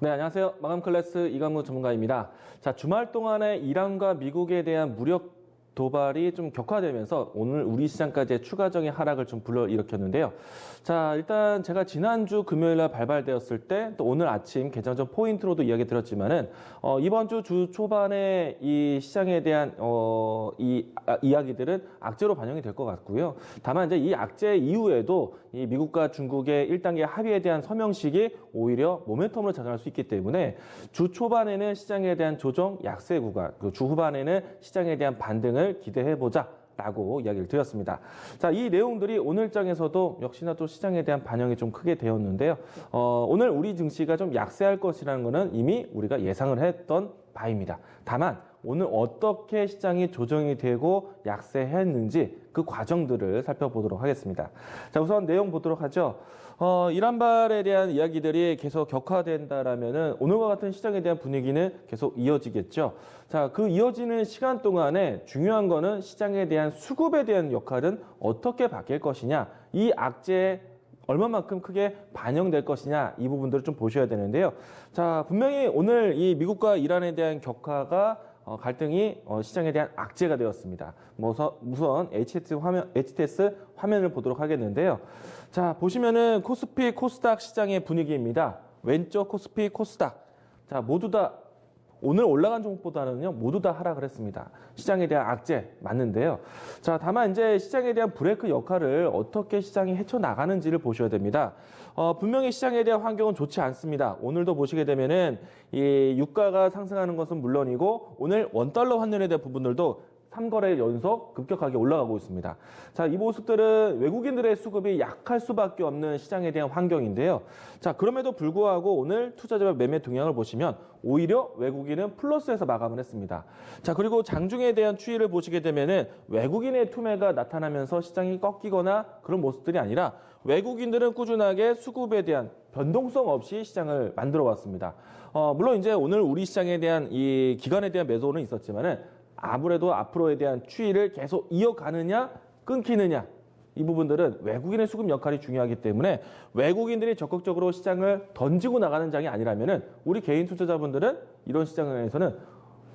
네, 안녕하세요. 마감 클래스 이강무 전문가입니다. 자, 주말 동안에 이란과 미국에 대한 무력 도발이 좀 격화되면서 오늘 우리 시장까지의 추가적인 하락을 좀 불러일으켰는데요. 자, 일단 제가 지난주 금요일 날 발발되었을 때 또 오늘 아침 개장 전 포인트로도 이야기 드렸지만은 이번 주 초반에 이 시장에 대한 이야기들은 악재로 반영이 될 것 같고요. 다만 이제 이 악재 이후에도 이 미국과 중국의 1단계 합의에 대한 서명식이 오히려 모멘텀으로 작용할 수 있기 때문에 주 초반에는 시장에 대한 조정 약세 구간, 주 후반에는 시장에 대한 반등을 기대해보자 라고 이야기를 드렸습니다. 자, 이 내용들이 오늘장에서도 역시나 또 시장에 대한 반영이 좀 크게 되었는데요. 오늘 우리 증시가 좀 약세할 것이라는 것은 이미 우리가 예상을 했던 바입니다. 다만 오늘 어떻게 시장이 조정이 되고 약세했는지 그 과정들을 살펴보도록 하겠습니다. 자, 우선 내용 보도록 하죠. 이란발에 대한 이야기들이 계속 격화된다라면은 오늘과 같은 시장에 대한 분위기는 계속 이어지겠죠. 자, 그 이어지는 시간 동안에 중요한 거는 시장에 대한 수급에 대한 역할은 어떻게 바뀔 것이냐, 이 악재에 얼마만큼 크게 반영될 것이냐, 이 부분들을 좀 보셔야 되는데요. 자, 분명히 오늘 이 미국과 이란에 대한 격화가 갈등이 시장에 대한 악재가 되었습니다. 우선 HTS 화면을 보도록 하겠는데요. 자, 보시면은 코스피, 코스닥 시장의 분위기입니다. 왼쪽 코스피, 코스닥. 자, 모두 다 오늘 올라간 종목보다는요, 모두 다 하락을 했습니다. 시장에 대한 악재 맞는데요. 자, 다만 이제 시장에 대한 브레이크 역할을 어떻게 시장이 헤쳐나가는지를 보셔야 됩니다. 분명히 시장에 대한 환경은 좋지 않습니다. 오늘도 보시게 되면은 이 유가가 상승하는 것은 물론이고 오늘 원달러 환율에 대한 부분들도 3거래 연속 급격하게 올라가고 있습니다. 자, 이 모습들은 외국인들의 수급이 약할 수밖에 없는 시장에 대한 환경인데요. 자, 그럼에도 불구하고 오늘 투자자 매매 동향을 보시면 오히려 외국인은 플러스에서 마감을 했습니다. 자, 그리고 장중에 대한 추이를 보시게 되면은 외국인의 투매가 나타나면서 시장이 꺾이거나 그런 모습들이 아니라 외국인들은 꾸준하게 수급에 대한 변동성 없이 시장을 만들어 왔습니다. 물론 이제 오늘 우리 시장에 대한 이 기관에 대한 매도는 있었지만은 아무래도 앞으로에 대한 추이를 계속 이어가느냐 끊기느냐, 이 부분들은 외국인의 수급 역할이 중요하기 때문에 외국인들이 적극적으로 시장을 던지고 나가는 장이 아니라면은 우리 개인 투자자분들은 이런 시장에서는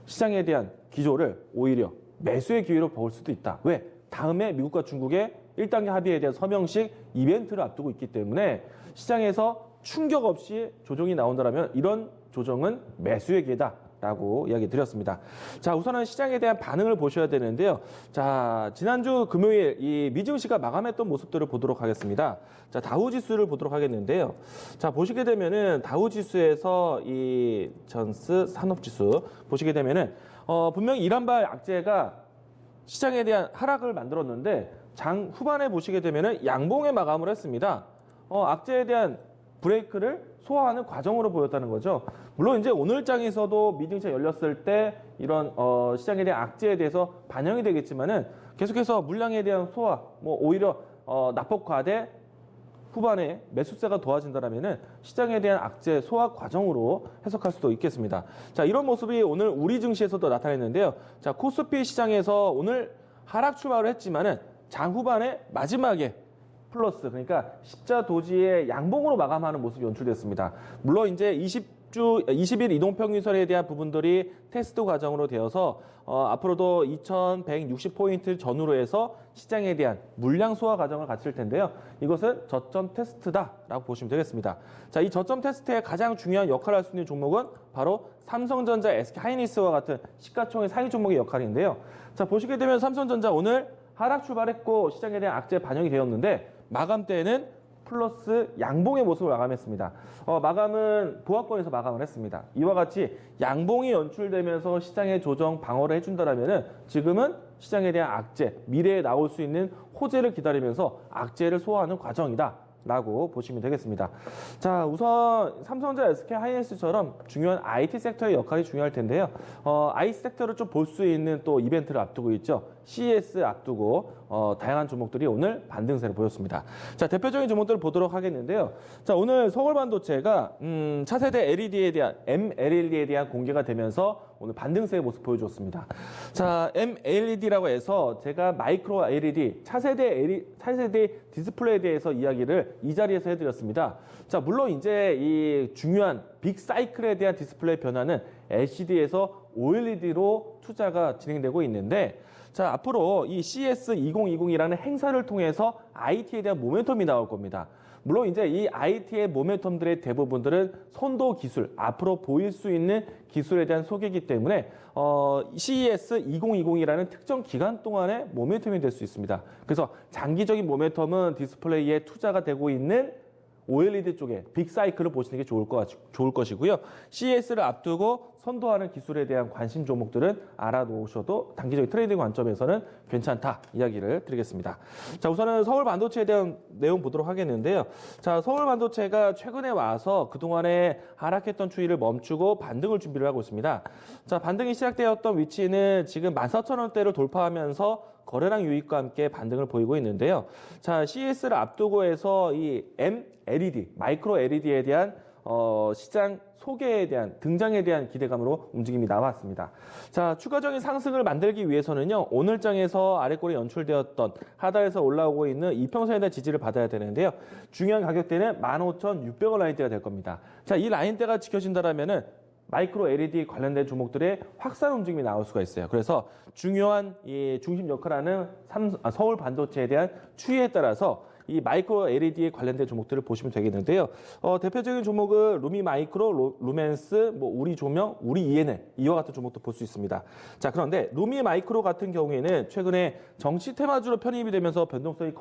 시장에 대한 기조를 오히려 매수의 기회로 볼 수도 있다. 왜? 다음에 미국과 중국의 1단계 합의에 대한 서명식 이벤트를 앞두고 있기 때문에 시장에서 충격 없이 조정이 나온다면 이런 조정은 매수의 기회다 라고 이야기 드렸습니다. 자, 우선은 시장에 대한 반응을 보셔야 되는데요. 자, 지난주 금요일 이 미증시가 마감했던 모습들을 보도록 하겠습니다. 자, 다우지수를 보도록 하겠는데요. 자, 보시게 되면은 다우지수에서 이 전스 산업지수 보시게 되면은 분명히 이란발 악재가 시장에 대한 하락을 만들었는데 장 후반에 보시게 되면은 양봉에 마감을 했습니다. 악재에 대한 브레이크를 소화하는 과정으로 보였다는 거죠. 물론 이제 오늘장에서도 미증시가 열렸을 때 이런 시장에 대한 악재에 대해서 반영이 되겠지만은 계속해서 물량에 대한 소화, 오히려 낙폭 과대 후반에 매수세가 도와진다라면은 시장에 대한 악재 소화 과정으로 해석할 수도 있겠습니다. 자, 이런 모습이 오늘 우리 증시에서도 나타났는데요. 자, 코스피 시장에서 오늘 하락 출발을 했지만은 장 후반에 마지막에 플러스, 그러니까 십자 도지의 양봉으로 마감하는 모습이 연출됐습니다. 물론 이제 20일 이동평균선에 대한 부분들이 테스트 과정으로 되어서 앞으로도 2160포인트 전후로 해서 시장에 대한 물량 소화 과정을 갖출 텐데요. 이것은 저점 테스트다라고 보시면 되겠습니다. 자, 이 저점 테스트의 가장 중요한 역할을 할 수 있는 종목은 바로 삼성전자, SK하이닉스와 같은 시가총액 상위 종목의 역할인데요. 자, 보시게 되면 삼성전자 오늘 하락 출발했고 시장에 대한 악재 반영이 되었는데 마감 때에는 플러스 양봉의 모습을 마감했습니다. 마감은 보합권에서 마감을 했습니다. 이와 같이 양봉이 연출되면서 시장의 조정 방어를 해준다라면은 지금은 시장에 대한 악재, 미래에 나올 수 있는 호재를 기다리면서 악재를 소화하는 과정이다 라고 보시면 되겠습니다. 자, 우선 삼성전자, SK하이닉스처럼 중요한 IT 섹터의 역할이 중요할 텐데요. IT 섹터를 좀 볼 수 있는 또 이벤트를 앞두고 있죠. CES 앞두고 다양한 종목들이 오늘 반등세를 보였습니다. 자, 대표적인 종목들을 보도록 하겠는데요. 자, 오늘 서울반도체가 차세대 LED에 대한 mLED에 대한 공개가 되면서 오늘 반등세의 모습 보여줬습니다. 자, mLED라고 해서 제가 마이크로 LED, 차세대 디스플레이에 대해서 이야기를 이 자리에서 해드렸습니다. 자, 물론 이제 이 중요한 빅 사이클에 대한 디스플레이 변화는 LCD에서 OLED로 투자가 진행되고 있는데, 자, 앞으로 이 CES 2020이라는 행사를 통해서 IT에 대한 모멘텀이 나올 겁니다. 물론 이제 이 IT의 모멘텀들의 대부분들은 선도 기술, 앞으로 보일 수 있는 기술에 대한 소개이기 때문에 CES 2020이라는 특정 기간 동안의 모멘텀이 될 수 있습니다. 그래서 장기적인 모멘텀은 디스플레이에 투자가 되고 있는 OLED 쪽에 빅 사이클을 보시는 게 좋을 것이고요. CES를 앞두고 선도하는 기술에 대한 관심 종목들은 알아놓으셔도 단기적인 트레이딩 관점에서는 괜찮다 이야기를 드리겠습니다. 자, 우선은 서울 반도체에 대한 내용 보도록 하겠는데요. 자, 서울 반도체가 최근에 와서 그동안에 하락했던 추이를 멈추고 반등을 준비를 하고 있습니다. 자, 반등이 시작되었던 위치는 지금 14,000원대를 돌파하면서 거래량 유입과 함께 반등을 보이고 있는데요. 자, CES를 앞두고 해서 이 mLED, 마이크로 LED에 대한 시장 소개에 대한 등장에 대한 기대감으로 움직임이 나왔습니다. 자, 추가적인 상승을 만들기 위해서는요, 오늘장에서 아래꼴에 연출되었던 하단에서 올라오고 있는 이평선에 대한 지지를 받아야 되는데요. 중요한 가격대는 15,600원 라인대가 될 겁니다. 자, 이 라인대가 지켜진다면은 마이크로 LED 관련된 종목들의 확산 움직임이 나올 수가 있어요. 그래서 중요한 이 중심 역할하는 서울 반도체에 대한 추이에 따라서 이 마이크로 LED에 관련된 종목들을 보시면 되겠는데요. 대표적인 종목은 루미 마이크로, 루멘스, 뭐 우리 조명, 우리 ENL 이와 같은 종목도 볼 수 있습니다. 자, 그런데 루미 마이크로 같은 경우에는 최근에 정치 테마주로 편입이 되면서 변동성이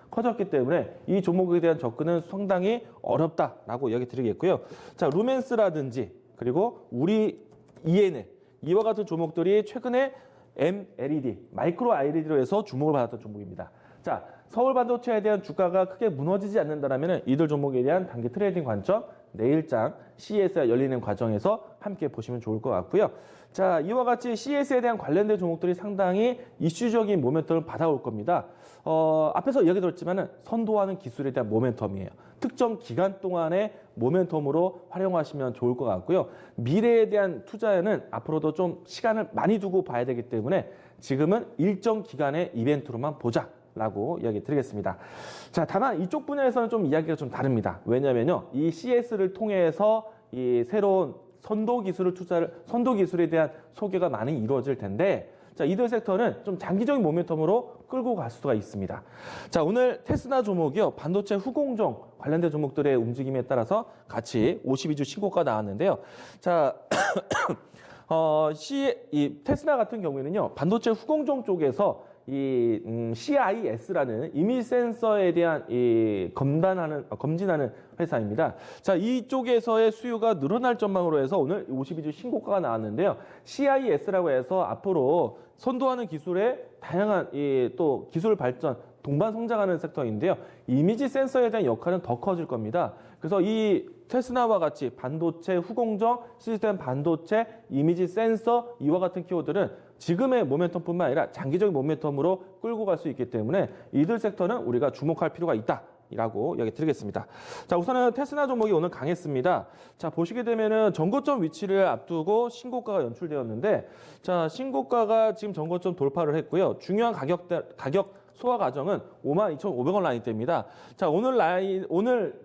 커졌기 때문에 이 종목에 대한 접근은 상당히 어렵다라고 이야기 드리겠고요. 자, 루멘스라든지 그리고 우리 ENL 이와 같은 종목들이 최근에 mLED, 마이크로 LED로 해서 주목을 받았던 종목입니다. 자, 서울 반도체에 대한 주가가 크게 무너지지 않는다면 이들 종목에 대한 단기 트레이딩 관점 내일장 CES가 열리는 과정에서 함께 보시면 좋을 것 같고요. 자, 이와 같이 CES에 대한 관련된 종목들이 상당히 이슈적인 모멘텀을 받아올 겁니다. 앞에서 이야기 드렸지만은 선도하는 기술에 대한 모멘텀이에요. 특정 기간 동안의 모멘텀으로 활용하시면 좋을 것 같고요. 미래에 대한 투자에는 앞으로도 좀 시간을 많이 두고 봐야 되기 때문에 지금은 일정 기간의 이벤트로만 보자라고 이야기 드리겠습니다. 자, 다만 이쪽 분야에서는 좀 이야기가 좀 다릅니다. 왜냐면요, 이 CES를 통해서 이 새로운 선도 기술에 대한 소개가 많이 이루어질 텐데, 자, 이들 섹터는 좀 장기적인 모멘텀으로 끌고 갈 수가 있습니다. 자, 오늘 테스나 종목이요, 반도체 후공정 관련된 종목들의 움직임에 따라서 같이 52주 신고가 나왔는데요. 자, 이 테스나 같은 경우에는요, 반도체 후공정 쪽에서 이 CIS라는 이미지 센서에 대한 검진하는 회사입니다. 자, 이쪽에서의 수요가 늘어날 전망으로 해서 오늘 52주 신고가가 나왔는데요. CIS라고 해서 앞으로 선도하는 기술에 다양한 또 기술 발전, 동반 성장하는 섹터인데요. 이미지 센서에 대한 역할은 더 커질 겁니다. 그래서 이 테스나와 같이 반도체 후공정, 시스템 반도체, 이미지 센서 이와 같은 키워드는 지금의 모멘텀뿐만 아니라 장기적인 모멘텀으로 끌고 갈 수 있기 때문에 이들 섹터는 우리가 주목할 필요가 있다라고 이야기 드리겠습니다. 자, 우선은 테스나 종목이 오늘 강했습니다. 자, 보시게 되면은 전고점 위치를 앞두고 신고가가 연출되었는데, 자, 신고가가 지금 전고점 돌파를 했고요. 중요한 가격 소화 과정은 52,500원 라인대입니다. 자, 오늘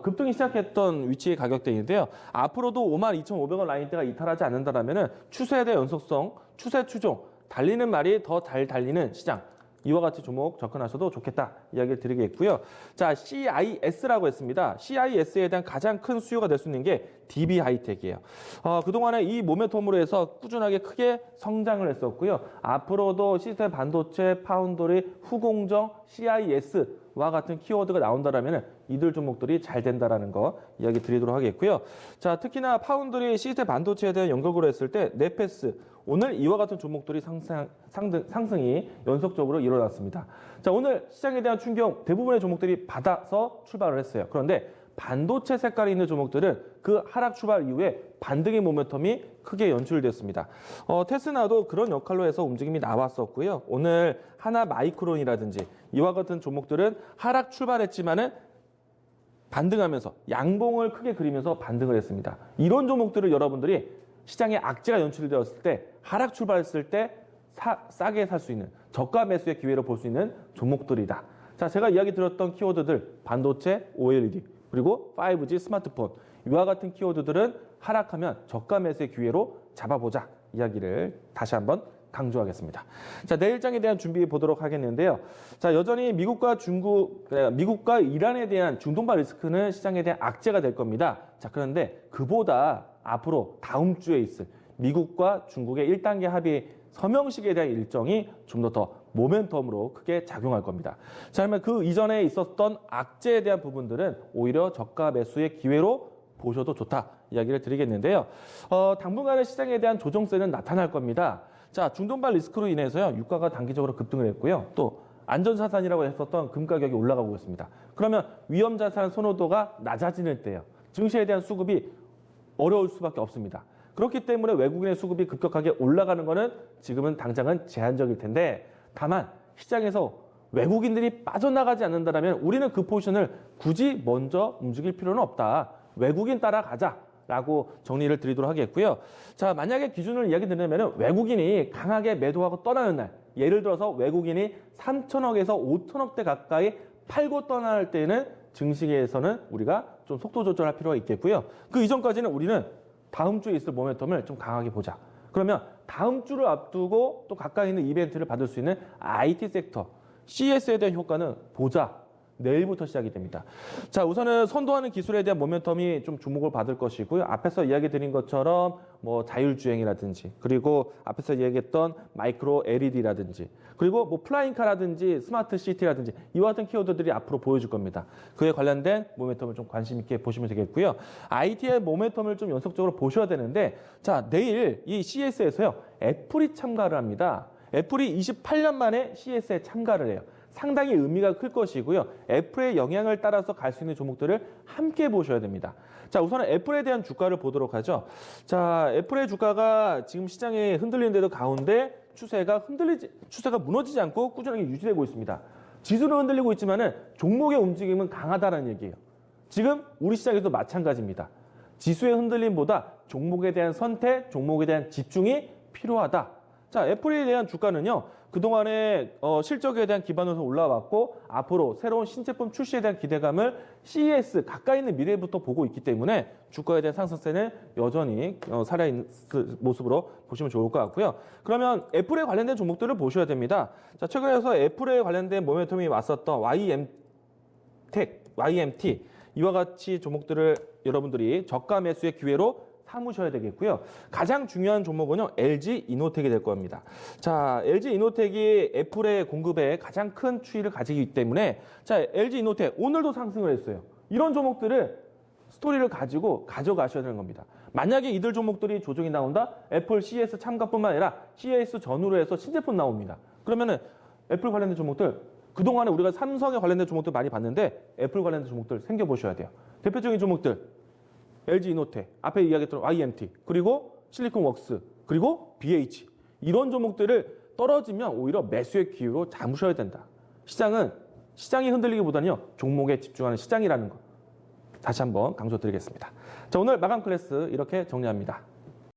급등이 시작했던 위치의 가격대인데요. 앞으로도 52,500원 라인대가 이탈하지 않는다라면은 추세에 대한 연속성, 추세 추종, 달리는 말이 더 달리는 시장. 이와 같이 종목 접근하셔도 좋겠다 이야기를 드리겠고요. 자, CIS라고 했습니다. CIS에 대한 가장 큰 수요가 될 수 있는 게 DB 하이텍이에요. 그동안에 이 모멘텀으로 해서 꾸준하게 크게 성장을 했었고요. 앞으로도 시스템 반도체, 파운드리, 후공정, CIS와 같은 키워드가 나온다라면 이들 종목들이 잘 된다라는 거 이야기 드리도록 하겠고요. 자, 특히나 파운드리, 시스템 반도체에 대한 연결고를 했을 때 네페스, 오늘 이와 같은 종목들이 상승이 연속적으로 일어났습니다. 자, 오늘 시장에 대한 충격 대부분의 종목들이 받아서 출발을 했어요. 그런데 반도체 색깔이 있는 종목들은 그 하락 출발 이후에 반등의 모멘텀이 크게 연출됐습니다. 테스나도 그런 역할로 해서 움직임이 나왔었고요. 오늘 하나 마이크론이라든지 이와 같은 종목들은 하락 출발했지만은 반등하면서 양봉을 크게 그리면서 반등을 했습니다. 이런 종목들을 여러분들이 시장에 악재가 연출되었을 때 하락 출발했을 때 싸게 살 수 있는 저가 매수의 기회로 볼 수 있는 종목들이다. 자, 제가 이야기 드렸던 키워드들 반도체, OLED 그리고 5G 스마트폰 이와 같은 키워드들은 하락하면 저가 매수의 기회로 잡아보자 이야기를 다시 한번 강조하겠습니다. 자, 내일장에 대한 준비해 보도록 하겠는데요. 자, 여전히 미국과 이란에 대한 중동발 리스크는 시장에 대한 악재가 될 겁니다. 자, 그런데 그보다 앞으로 다음 주에 있을 미국과 중국의 1단계 합의 서명식에 대한 일정이 좀 더 모멘텀으로 크게 작용할 겁니다. 자, 그러면 그 이전에 있었던 악재에 대한 부분들은 오히려 저가 매수의 기회로 보셔도 좋다 이야기를 드리겠는데요. 당분간의 시장에 대한 조정세는 나타날 겁니다. 자, 중동발 리스크로 인해서요, 유가가 단기적으로 급등을 했고요. 또 안전자산이라고 했었던 금 가격이 올라가고 있습니다. 그러면 위험자산 선호도가 낮아지는 때요. 증시에 대한 수급이 어려울 수밖에 없습니다. 그렇기 때문에 외국인의 수급이 급격하게 올라가는 것은 지금은 당장은 제한적일 텐데 다만 시장에서 외국인들이 빠져나가지 않는다면 우리는 그 포지션을 굳이 먼저 움직일 필요는 없다. 외국인 따라가자라고 정리를 드리도록 하겠고요. 자, 만약에 기준을 이야기 드리면 외국인이 강하게 매도하고 떠나는 날, 예를 들어서 외국인이 3천억에서 5천억대 가까이 팔고 떠날 때는 증시에서는 우리가 좀 속도 조절할 필요가 있겠고요. 그 이전까지는 우리는 다음 주에 있을 모멘텀을 좀 강하게 보자. 그러면 다음 주를 앞두고 또 가까이 있는 이벤트를 받을 수 있는 IT 섹터, CES에 대한 효과는 보자. 내일부터 시작이 됩니다. 자, 우선은 선도하는 기술에 대한 모멘텀이 좀 주목을 받을 것이고요. 앞에서 이야기 드린 것처럼 뭐 자율주행이라든지 그리고 앞에서 이야기했던 마이크로 LED라든지 그리고 뭐 플라잉카라든지 스마트 시티라든지 이와 같은 키워드들이 앞으로 보여줄 겁니다. 그에 관련된 모멘텀을 좀 관심 있게 보시면 되겠고요. IT의 모멘텀을 좀 연속적으로 보셔야 되는데 자, 내일 이 CES에서요. 애플이 참가를 합니다. 애플이 28년 만에 CES에 참가를 해요. 상당히 의미가 클 것이고요. 애플의 영향을 따라서 갈 수 있는 종목들을 함께 보셔야 됩니다. 자, 우선은 애플에 대한 주가를 보도록 하죠. 자, 애플의 주가가 지금 시장에 흔들리는데도 가운데 추세가 무너지지 않고 꾸준하게 유지되고 있습니다. 지수는 흔들리고 있지만은 종목의 움직임은 강하다는 얘기예요. 지금 우리 시장에서도 마찬가지입니다. 지수의 흔들림보다 종목에 대한 선택, 종목에 대한 집중이 필요하다. 자, 애플에 대한 주가는요. 그동안에 실적에 대한 기반으로 올라왔고 앞으로 새로운 신제품 출시에 대한 기대감을 CES 가까이 있는 미래부터 보고 있기 때문에 주가에 대한 상승세는 여전히 살아있는 모습으로 보시면 좋을 것 같고요. 그러면 애플에 관련된 종목들을 보셔야 됩니다. 자, 최근에서 애플에 관련된 모멘텀이 왔었던 YMT 이와 같이 종목들을 여러분들이 저가 매수의 기회로 삼으셔야 되겠고요. 가장 중요한 종목은요, LG 이노텍이 될 겁니다. 자, LG 이노텍이 애플의 공급에 가장 큰 추이를 가지기 때문에 자, LG 이노텍 오늘도 상승을 했어요. 이런 종목들을 스토리를 가지고 가져가셔야 되는 겁니다. 만약에 이들 종목들이 조정이 나온다? 애플 CES 참가뿐만 아니라 CES 전후로 해서 신제품 나옵니다. 그러면은 애플 관련된 종목들 그동안에 우리가 삼성에 관련된 종목들 많이 봤는데 애플 관련된 종목들 챙겨보셔야 돼요. 대표적인 종목들 LG 이노텍, 앞에 이야기했던 YMT, 그리고 실리콘웍스, 그리고 BH 이런 종목들을 떨어지면 오히려 매수의 기회로 잡으셔야 된다. 시장이 흔들리기보다는요. 종목에 집중하는 시장이라는 거 다시 한번 강조드리겠습니다. 자, 오늘 마감 클래스 이렇게 정리합니다.